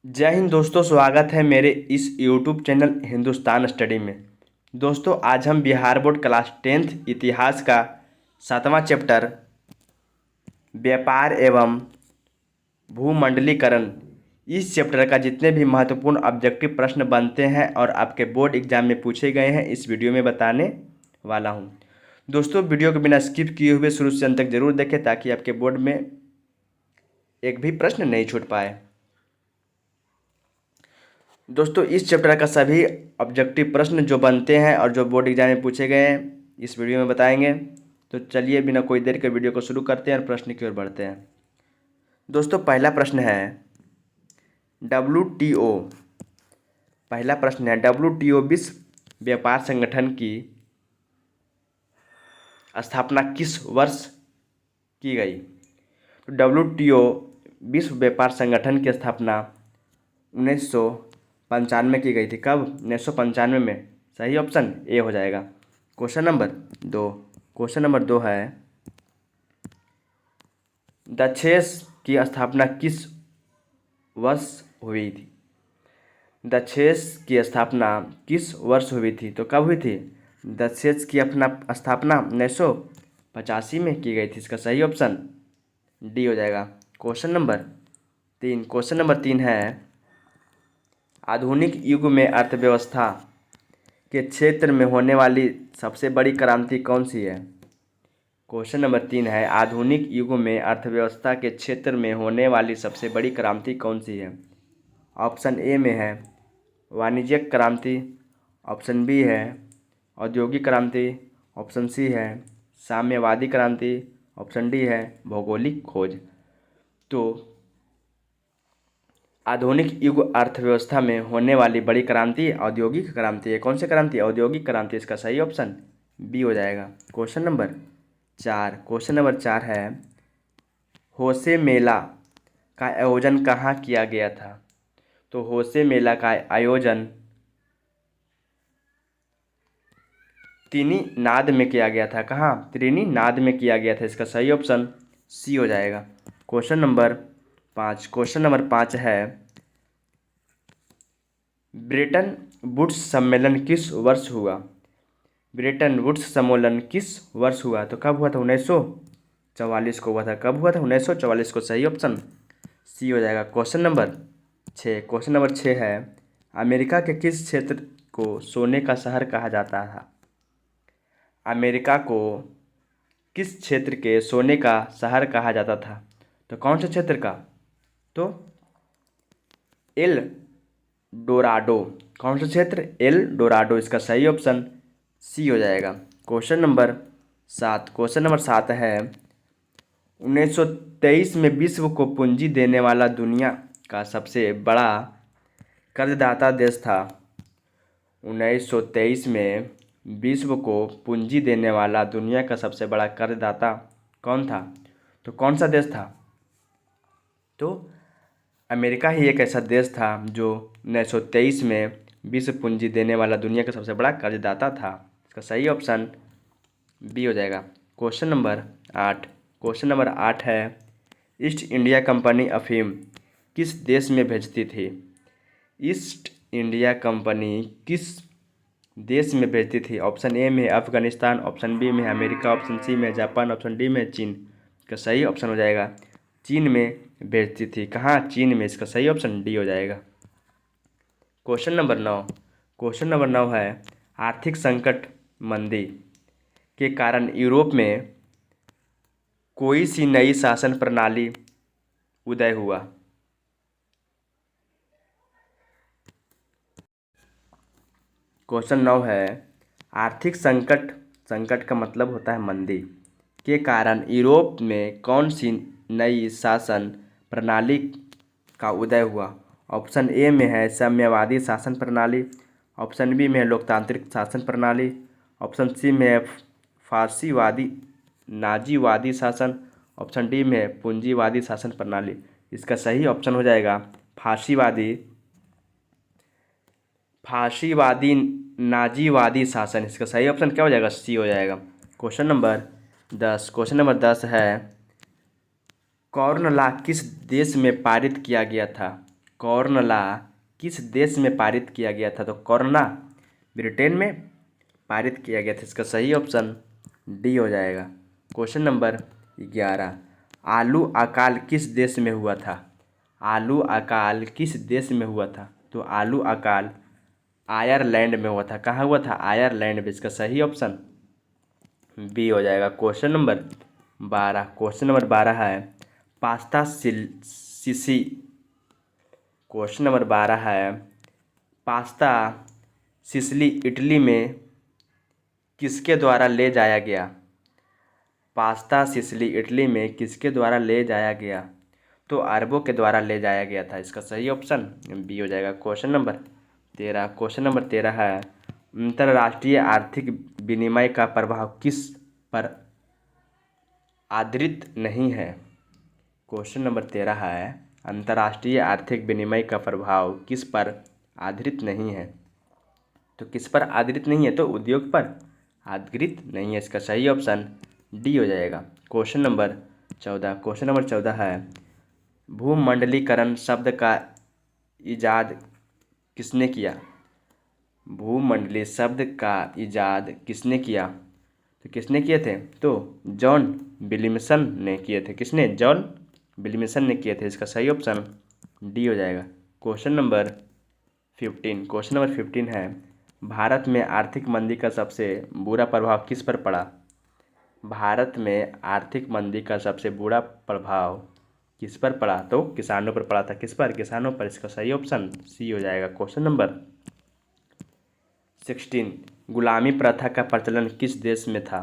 जय हिंद दोस्तों, स्वागत है मेरे इस यूट्यूब चैनल हिंदुस्तान स्टडी में। दोस्तों, आज हम बिहार बोर्ड क्लास 10th इतिहास का 7वां चैप्टर व्यापार एवं भूमंडलीकरण, इस चैप्टर का जितने भी महत्वपूर्ण ऑब्जेक्टिव प्रश्न बनते हैं और आपके बोर्ड एग्जाम में पूछे गए हैं, इस वीडियो में बताने वाला हूं। दोस्तों, वीडियो को बिना स्किप किए हुए शुरू से अंत तक जरूर देखें ताकि आपके बोर्ड में एक भी प्रश्न नहीं छूट पाए। दोस्तों, इस चैप्टर का सभी ऑब्जेक्टिव प्रश्न जो बनते हैं और जो बोर्ड एग्जाम में पूछे गए हैं, इस वीडियो में बताएंगे। तो चलिए बिना कोई देर के वीडियो को शुरू करते हैं और प्रश्न की ओर बढ़ते हैं। दोस्तों, पहला प्रश्न है WTO। पहला प्रश्न है WTO विश्व व्यापार संगठन की स्थापना किस वर्ष की गई? तो WTO विश्व व्यापार संगठन की स्थापना 1995 की गई थी। कब? 1995 में। सही ऑप्शन ए हो जाएगा। क्वेश्चन नंबर दो है दक्षेस की स्थापना किस वर्ष हुई थी? दक्षेस की स्थापना किस वर्ष हुई थी? तो कब हुई थी? दक्षेस की अपना स्थापना 1985 में की गई थी। इसका सही ऑप्शन डी हो जाएगा। क्वेश्चन नंबर तीन है आधुनिक युग में अर्थव्यवस्था के क्षेत्र में होने वाली सबसे बड़ी क्रांति कौन सी है? क्वेश्चन नंबर 3 है आधुनिक युग में अर्थव्यवस्था के क्षेत्र में होने वाली सबसे बड़ी क्रांति कौन सी है? ऑप्शन ए में है वाणिज्यिक क्रांति, ऑप्शन बी है औद्योगिक क्रांति, ऑप्शन सी है साम्यवादी क्रांति, ऑप्शन डी है भौगोलिक खोज। तो आधुनिक युग अर्थव्यवस्था में होने वाली बड़ी क्रांति औद्योगिक क्रांति है। कौन सी क्रांति? औद्योगिक क्रांति। इसका सही ऑप्शन बी हो जाएगा। क्वेश्चन नंबर चार है होसे मेला का आयोजन कहाँ किया गया था? तो होसे मेला का आयोजन त्रिनिदाद में किया गया था। कहाँ? त्रिनिदाद में किया गया था। इसका सही ऑप्शन सी हो जाएगा। क्वेश्चन नंबर पाँच है ब्रेटन वुड्स सम्मेलन किस वर्ष हुआ? ब्रेटन वुड्स सम्मेलन किस वर्ष हुआ? तो कब हुआ था? 1944 को हुआ था। कब हुआ था? 1944 को। सही ऑप्शन सी हो जाएगा। क्वेश्चन नंबर छः है अमेरिका के किस क्षेत्र को सोने का शहर कहा जाता था? अमेरिका को किस क्षेत्र के सोने का शहर कहा जाता था? तो कौन से क्षेत्र का? तो एल डोराडो। कौन सा क्षेत्र? L Dorado. इसका सही ऑप्शन सी हो जाएगा। क्वेश्चन नंबर सात है 1923 में विश्व को पूंजी देने वाला दुनिया का सबसे बड़ा कर्जदाता देश था। 1923 में विश्व को पूंजी देने वाला दुनिया का सबसे बड़ा कर्जदाता कौन था? तो कौन सा देश था? तो अमेरिका ही एक ऐसा देश था जो 1923 में विश्व पूंजी देने वाला दुनिया का सबसे बड़ा कर्जदाता था। इसका सही ऑप्शन बी हो जाएगा। क्वेश्चन नंबर आठ है ईस्ट इंडिया कंपनी अफीम किस देश में भेजती थी? ईस्ट इंडिया कंपनी किस देश में भेजती थी? ऑप्शन ए में अफगानिस्तान, ऑप्शन बी में अमेरिका, ऑप्शन सी में जापान, ऑप्शन डी में चीन। का सही ऑप्शन हो जाएगा चीन में भेजती थी। कहाँ? चीन में। इसका सही ऑप्शन डी हो जाएगा। क्वेश्चन नंबर 9 है आर्थिक संकट मंदी के कारण यूरोप में कोई सी नई शासन प्रणाली उदय हुआ? क्वेश्चन 9 है आर्थिक संकट का मतलब होता है मंदी के कारण यूरोप में कौन सी नई शासन प्रणाली का उदय हुआ? ऑप्शन ए में है साम्यवादी शासन प्रणाली, ऑप्शन बी में है लोकतांत्रिक शासन प्रणाली, ऑप्शन सी में है फारसीवादी नाजीवादी शासन, ऑप्शन डी में है पूंजीवादी शासन प्रणाली। इसका सही ऑप्शन हो जाएगा फारसीवादी नाजीवादी शासन। इसका सही ऑप्शन क्या हो जाएगा? सी हो जाएगा। क्वेश्चन नंबर 10 है कॉर्न लॉ किस देश में पारित किया गया था? कॉर्न लॉ किस देश में पारित किया गया था? तो कॉर्न लॉ ब्रिटेन में पारित किया गया था। इसका सही ऑप्शन डी हो जाएगा। क्वेश्चन नंबर 11, आलू अकाल किस देश में हुआ था? आलू अकाल किस देश में हुआ था? तो आलू अकाल आयरलैंड में हुआ था। कहाँ हुआ था? आयरलैंड में। इसका सही ऑप्शन बी हो जाएगा। क्वेश्चन नंबर 12 है पास्ता सिसी। क्वेश्चन नंबर 12 है पास्ता सिसिली इटली में किसके द्वारा ले जाया गया? पास्ता सिसिली इटली में किसके द्वारा ले जाया गया? तो अरबों के द्वारा ले जाया गया था। इसका सही ऑप्शन बी हो जाएगा। क्वेश्चन नंबर 13 है अंतर्राष्ट्रीय आर्थिक विनिमय का प्रभाव किस पर आधारित नहीं है? क्वेश्चन नंबर 13 है अंतर्राष्ट्रीय आर्थिक विनिमय का प्रभाव किस पर आधारित नहीं है? तो किस पर आधारित नहीं है? तो उद्योग पर आधारित नहीं है। इसका सही ऑप्शन डी हो जाएगा। क्वेश्चन नंबर 14 है भूमंडलीकरण शब्द का इजाद किसने किया? भूमंडलीय शब्द का इजाद किसने किया? तो किसने किए थे? तो जॉन विलियमसन ने किए थे। किसने? जॉन विलियमसन ने किए थे। इसका सही ऑप्शन डी हो जाएगा। क्वेश्चन नंबर 15 है भारत में आर्थिक मंदी का सबसे बुरा प्रभाव किस पर पड़ा? भारत में आर्थिक मंदी का सबसे बुरा प्रभाव किस पर पड़ा? तो किसानों पर पड़ा था। किस पर? किसानों पर। इसका सही ऑप्शन सी हो जाएगा। क्वेश्चन नंबर 16, गुलामी प्रथा का प्रचलन किस देश में था?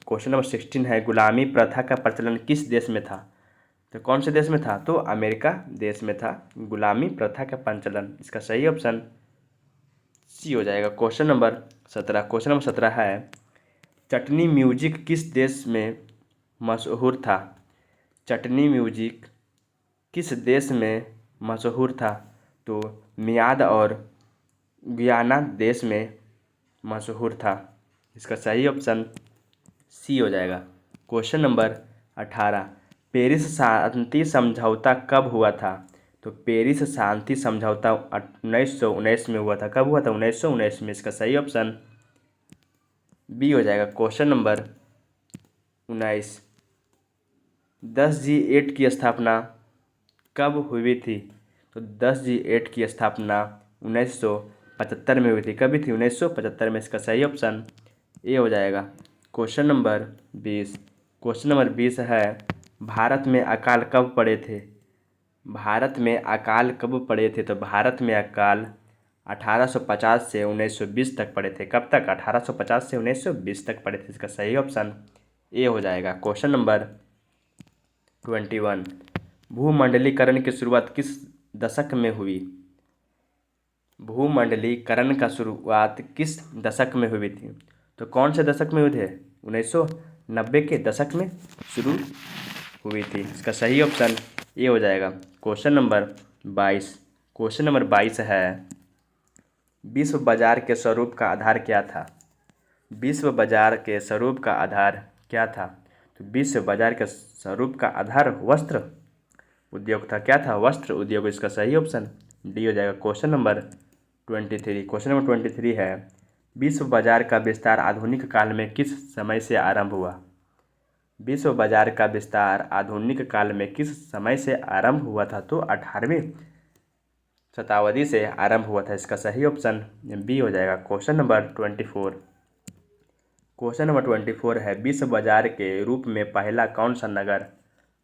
क्वेश्चन नंबर 16 है गुलामी प्रथा का प्रचलन किस देश में था? तो कौन से देश में था? तो अमेरिका देश में था गुलामी प्रथा का प्रचलन। इसका सही ऑप्शन सी हो जाएगा। क्वेश्चन नंबर 17 है चटनी म्यूजिक किस देश में मशहूर था? चटनी म्यूजिक किस देश में मशहूर था? तो मियाद और गुयाना देश में मशहूर था। इसका सही ऑप्शन सी हो जाएगा। क्वेश्चन नंबर 18, पेरिस शांति समझौता कब हुआ था? तो पेरिस शांति समझौता 1919 में हुआ था। कब हुआ था? 1919 में। इसका सही ऑप्शन बी हो जाएगा। क्वेश्चन नंबर 19, 10G8 की स्थापना कब हुई थी? तो 10G8 की स्थापना 1975 में हुई थी। कभी थी? 1975 में। इसका सही ऑप्शन ए हो जाएगा। क्वेश्चन नंबर 20 है भारत में अकाल कब पड़े थे? भारत में अकाल कब पड़े थे? तो भारत में अकाल 1850 से 1920 तक पड़े थे। कब तक? 1850 से 1920 तक पड़े थे। इसका सही ऑप्शन ए हो जाएगा। क्वेश्चन नंबर 21, भूमंडलीकरण की शुरुआत किस दशक में हुई? भूमंडलीकरण का शुरुआत किस दशक में हुई थी? तो कौन से दशक में हुए थे? 1990 के दशक में शुरू हुई थी। इसका सही ऑप्शन ए हो जाएगा। क्वेश्चन नंबर 22 है विश्व बाजार के स्वरूप का आधार क्या था? विश्व बाजार के स्वरूप का आधार क्या था? तो विश्व बाजार के स्वरूप का आधार वस्त्र उद्योग था। क्या था? वस्त्र उद्योग। इसका सही ऑप्शन डी हो जाएगा। क्वेश्चन नंबर 23 है विश्व बाजार का विस्तार आधुनिक काल में किस समय से आरंभ हुआ? विश्व बाजार का विस्तार आधुनिक काल में किस समय से आरंभ हुआ था? तो 18वीं शताब्दी से आरंभ हुआ था। इसका सही ऑप्शन बी हो जाएगा। क्वेश्चन नंबर 24 है विश्व बाजार के रूप में पहला कौन सा नगर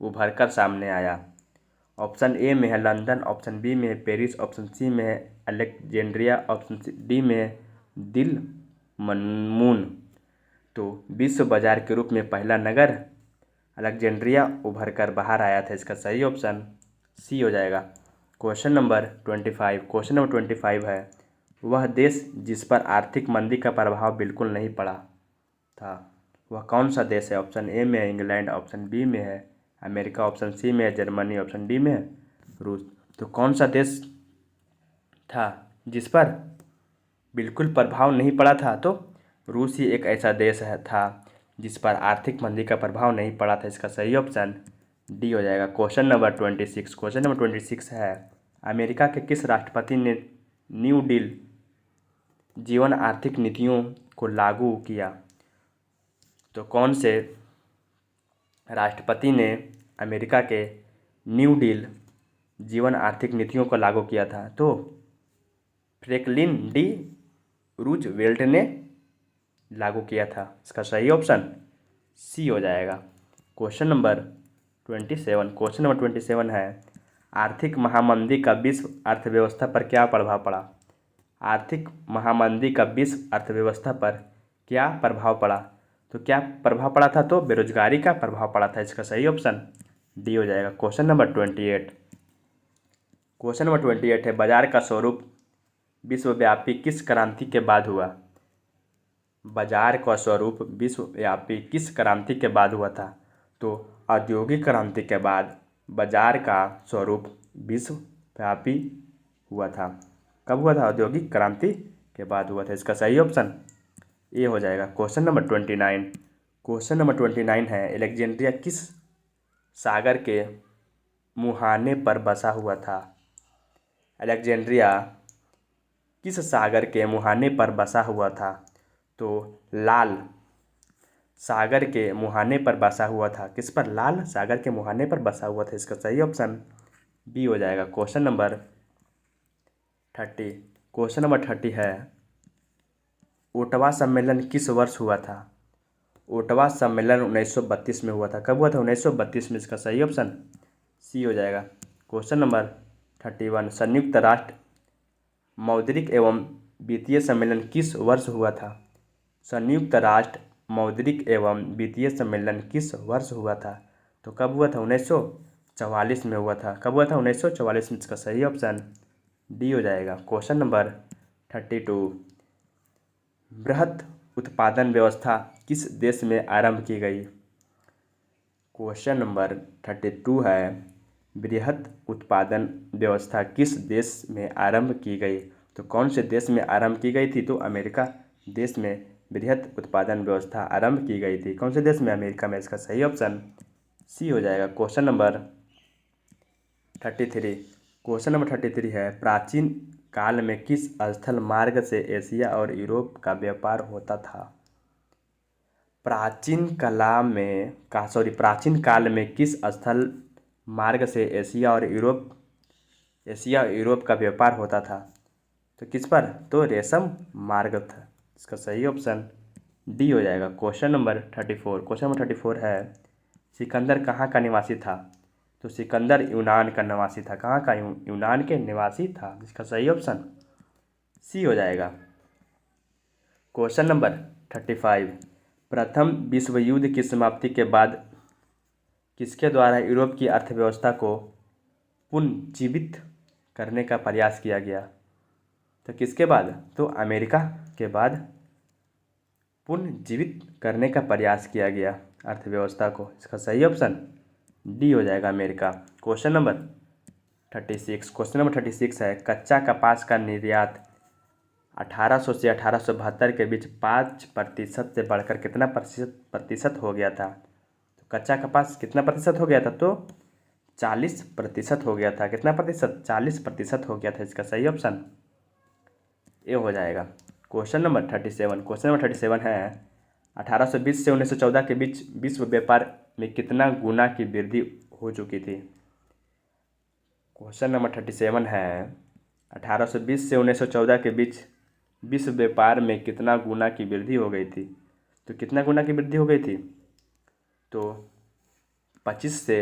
उभर कर सामने आया? ऑप्शन ए में है लंदन, ऑप्शन बी में है पेरिस, ऑप्शन सी में है अलेक्जेंड्रिया, ऑप्शन डी में है दिल मनमून। तो विश्व बाजार के रूप में पहला नगर अलेक्जेंड्रिया उभर कर बाहर आया था। इसका सही ऑप्शन सी हो जाएगा। क्वेश्चन नंबर 25 है वह देश जिस पर आर्थिक मंदी का प्रभाव बिल्कुल नहीं पड़ा था वह कौन सा देश है? ऑप्शन ए में है इंग्लैंड, ऑप्शन बी में है अमेरिका, ऑप्शन सी में है जर्मनी, ऑप्शन डी में है रूस। तो कौन सा देश था जिस पर बिल्कुल प्रभाव नहीं पड़ा था? तो रूस ही एक ऐसा देश था जिस पर आर्थिक मंदी का प्रभाव नहीं पड़ा था। इसका सही ऑप्शन डी हो जाएगा। क्वेश्चन नंबर 26, क्वेश्चन नंबर 26 है, अमेरिका के किस राष्ट्रपति ने न्यू डील जीवन आर्थिक नीतियों को लागू किया? तो कौन से राष्ट्रपति ने अमेरिका के न्यू डील जीवन आर्थिक नीतियों को लागू किया था? तो फ्रैंकलिन डी रूजवेल्ट ने लागू किया था। इसका सही ऑप्शन सी हो जाएगा। क्वेश्चन नंबर 27, क्वेश्चन नंबर 27 है, आर्थिक महामंदी का विश्व अर्थव्यवस्था पर क्या प्रभाव पड़ा? आर्थिक महामंदी का विश्व अर्थव्यवस्था पर क्या प्रभाव पड़ा? तो क्या प्रभाव पड़ा था? तो बेरोजगारी का प्रभाव पड़ा था। इसका सही ऑप्शन डी हो जाएगा। क्वेश्चन नंबर 28, क्वेश्चन नंबर 28 है, बाजार का स्वरूप विश्वव्यापी किस क्रांति के बाद हुआ? बाजार का स्वरूप विश्वव्यापी किस क्रांति के बाद हुआ था? तो औद्योगिक क्रांति के बाद बाजार का स्वरूप विश्वव्यापी हुआ था। कब हुआ था? औद्योगिक क्रांति के बाद हुआ था। इसका सही ऑप्शन ए हो जाएगा। क्वेश्चन नंबर 29, क्वेश्चन नंबर 29 है, अलेक्जेंड्रिया किस सागर के मुहाने पर बसा हुआ था? अलेक्जेंड्रिया किस सागर के मुहाने पर बसा हुआ था? तो लाल सागर के मुहाने पर बसा हुआ था। किस पर? लाल सागर के मुहाने पर बसा हुआ था। इसका सही ऑप्शन बी हो जाएगा। क्वेश्चन नंबर 30, क्वेश्चन नंबर 30 है, ओटावा सम्मेलन किस वर्ष हुआ था? ओटावा सम्मेलन 1932 में हुआ था। कब हुआ था? 1932 में। इसका सही ऑप्शन सी हो जाएगा। क्वेश्चन नंबर 31, संयुक्त राष्ट्र मौद्रिक एवं वित्तीय सम्मेलन किस वर्ष हुआ था? संयुक्त राष्ट्र मौद्रिक एवं वित्तीय सम्मेलन किस वर्ष हुआ था? तो कब हुआ था? 1944 में हुआ था। कब हुआ था? 1944 में। इसका सही ऑप्शन डी हो जाएगा। क्वेश्चन नंबर 32, बृहत उत्पादन व्यवस्था किस देश में आरंभ की गई? क्वेश्चन नंबर 32 है, बृहत उत्पादन व्यवस्था किस देश में आरंभ की गई? तो कौन से देश में आरंभ की गई थी? तो अमेरिका देश में बृहत उत्पादन व्यवस्था आरंभ की गई थी। कौन से देश में? अमेरिका में। इसका सही ऑप्शन सी हो जाएगा। क्वेश्चन नंबर 33, क्वेश्चन नंबर 33 है, प्राचीन काल में किस स्थल मार्ग से एशिया और यूरोप का व्यापार होता था? प्राचीन काल में किस स्थल मार्ग से एशिया और यूरोप का व्यापार होता था? तो किस पर? तो रेशम मार्ग था। इसका सही ऑप्शन डी हो जाएगा। क्वेश्चन नंबर 34, क्वेश्चन नंबर 34 है, सिकंदर कहाँ का निवासी था? तो सिकंदर यूनान का निवासी था। कहाँ का? यूनान के निवासी था। इसका सही ऑप्शन सी हो जाएगा। क्वेश्चन नंबर 35, प्रथम विश्व युद्ध की समाप्ति के बाद किसके द्वारा यूरोप की अर्थव्यवस्था को पुनर्जीवित करने का प्रयास किया गया? तो किसके बाद? तो अमेरिका के बाद पुनर्जीवित करने का प्रयास किया गया अर्थव्यवस्था को। इसका सही ऑप्शन डी हो जाएगा, America. Question number 36, question number 36 है, कच्चा कपास का निर्यात 1800 से 1872 के बीच 5% से बढ़कर कितना प्रतिशत हो गया था? तो कच्चा कपास कितना प्रतिशत हो गया था? तो 40% हो गया था। कितना प्रतिशत? 40% हो गया था। इसका सही ऑप्शन ए हो जाएगा। क्वेश्चन नंबर 37, क्वेश्चन नंबर 37 है, 1820 से 1914 के बीच विश्व व्यापार में कितना गुना की वृद्धि हो चुकी थी? क्वेश्चन नंबर 37 है, 1820 से 1914 के बीच विश्व व्यापार में कितना गुना की वृद्धि हो गई थी? तो कितना गुना की वृद्धि हो गई थी? तो 25 से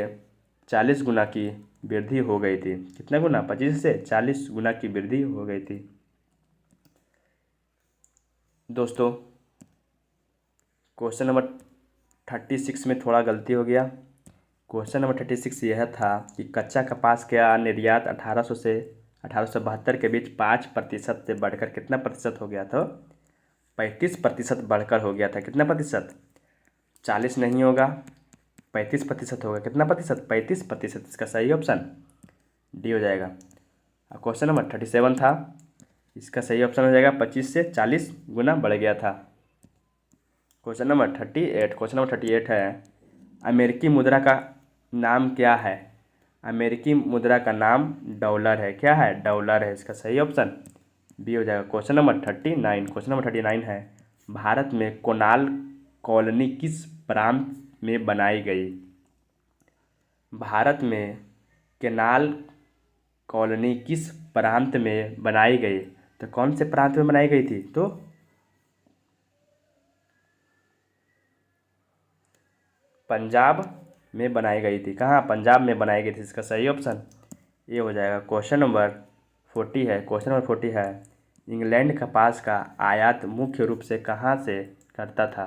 40 गुना की वृद्धि हो गई थी। कितना गुना? 25 से 40 गुना की वृद्धि हो गई थी। दोस्तों, क्वेश्चन नंबर 36 में थोड़ा गलती हो गया। क्वेश्चन नंबर 36 यह था कि कच्चा कपास का निर्यात 1800 से 1872 के बीच 5% से बढ़कर कितना प्रतिशत हो गया था? 35% बढ़कर हो गया था। कितना प्रतिशत? 40 नहीं होगा, 35% होगा। कितना प्रतिशत? 35%। इसका सही ऑप्शन डी हो जाएगा। क्वेश्चन नंबर 37 था, इसका सही ऑप्शन हो जाएगा 25 से 40 गुना बढ़ गया था। क्वेश्चन नंबर 38, क्वेश्चन नंबर 38 है, अमेरिकी मुद्रा का नाम क्या है? अमेरिकी मुद्रा का नाम डॉलर है। क्या है? डॉलर है। इसका सही ऑप्शन बी हो जाएगा। क्वेश्चन नंबर 39 है, भारत में कोणार्क कॉलोनी किस प्रांत में बनाई गई? भारत में केनाल कॉलोनी किस प्रांत में बनाई गई? तो कौन से प्रांत में बनाई गई थी? तो पंजाब में बनाई गई थी। कहाँ? पंजाब में बनाई गई थी। इसका सही ऑप्शन ये हो जाएगा। क्वेश्चन नंबर 40 है। इंग्लैंड कपास का आयात मुख्य रूप से कहाँ से करता था?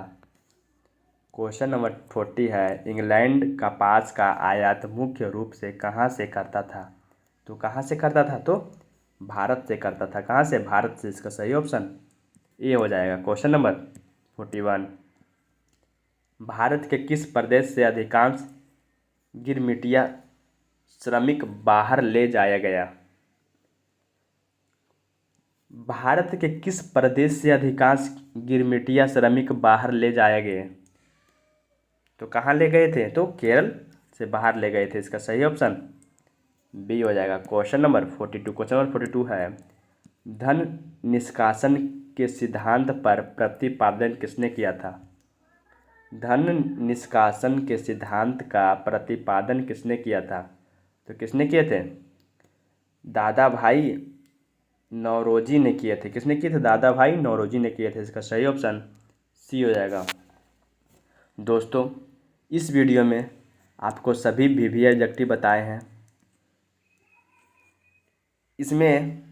क्वेश्चन नंबर 40 है, इंग्लैंड कपास का आयात मुख्य रूप से कहाँ से करता था? तो कहाँ से करता था? तो भारत से करता था। कहाँ से? भारत से। इसका सही ऑप्शन ये हो जाएगा। क्वेश्चन नंबर 41, भारत के किस प्रदेश से अधिकांश गिरमिटिया श्रमिक बाहर ले जाया गया? भारत के किस प्रदेश से अधिकांश गिरमिटिया श्रमिक बाहर ले जाए गए? तो कहाँ ले गए थे? तो केरल से बाहर ले गए थे। इसका सही ऑप्शन बी हो जाएगा। क्वेश्चन नंबर 42 है, धन निष्कासन के सिद्धांत पर प्रतिपादन किसने किया था? धन निष्कासन के सिद्धांत का प्रतिपादन किसने किया था? तो किसने किए थे? दादा भाई नौरोजी ने किए थे। किसने किए थे? दादा भाई नौरोजी ने किए थे। इसका सही ऑप्शन सी हो जाएगा। दोस्तों, इस वीडियो में आपको सभी वीवीआई ऑब्जेक्टिव बताए हैं। इसमें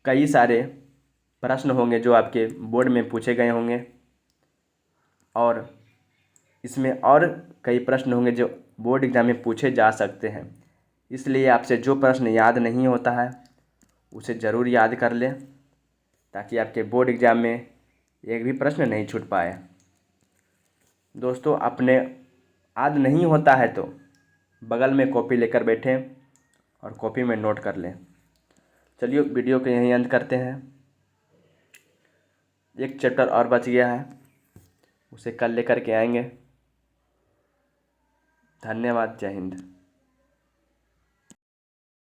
कई सारे प्रश्न होंगे जो आपके बोर्ड में पूछे गए होंगे, और इसमें और कई प्रश्न होंगे जो बोर्ड एग्ज़ाम में पूछे जा सकते हैं। इसलिए आपसे जो प्रश्न याद नहीं होता है उसे ज़रूर याद कर लें, ताकि आपके बोर्ड एग्ज़ाम में एक भी प्रश्न नहीं छूट पाए। दोस्तों, अपने याद नहीं होता है तो बगल में कॉपी लेकर बैठें और कॉपी में नोट कर लें। चलिए वीडियो को यहीं अंत करते हैं। एक चैप्टर और बच गया है, उसे कल लेकर के आएंगे। धन्यवाद। जय हिंद।